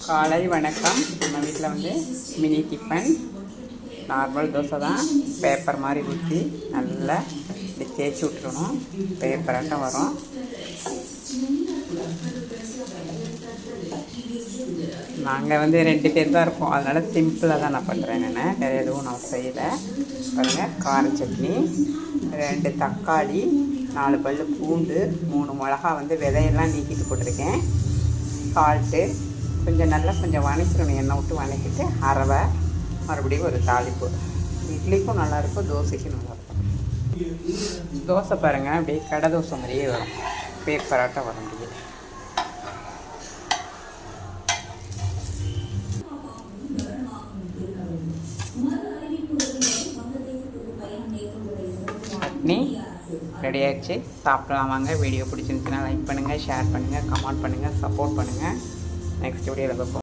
காலை வணக்கம். நம்ம வீட்டில் வந்து மினி டிஃபன் நார்மல் தோசை தான். பேப்பர் மாதிரி ஊற்றி நல்லா இப்படி தேய்ச்சி விட்டுருணும். பேப்பராட்டம் வரும். நாங்கள் வந்து 2 பேர் தான் இருக்கோம், அதனால் சிம்பிளாக தான் நான் பண்ணுறேன். நான் வேறு எதுவும் நான் செய்யலை. பாருங்கள், கார சட்னி, 2 தக்காளி, 4 பல் பூண்டு, 3 மிளகா வந்து விதையெல்லாம் நீக்கிட்டு போட்டிருக்கேன். சால்ட்டு கொஞ்சம் நல்லா வணக்கிடணும். எண்ணெய் விட்டு வணக்கிட்டு அரவை, மறுபடியும் ஒரு தாளிப்பு. இட்லிக்கும் நல்லாயிருக்கும், தோசைக்கும் நல்லாயிருக்கும். தோசை பாருங்கள், அப்படியே கடை தோசை மாதிரியே வரும். பேப்பராட்டம் வர முடியும். சட்னி ரெடி ஆகிடுச்சு. சாப்பிடலாம் வாங்க. வீடியோ பிடிச்சிருந்துச்சுன்னா லைக் பண்ணுங்கள், ஷேர் பண்ணுங்கள், கமெண்ட் பண்ணுங்கள், சப்போர்ட் பண்ணுங்கள். நெக்ஸ்ட் வீடியோவில் பார்ப்போம்.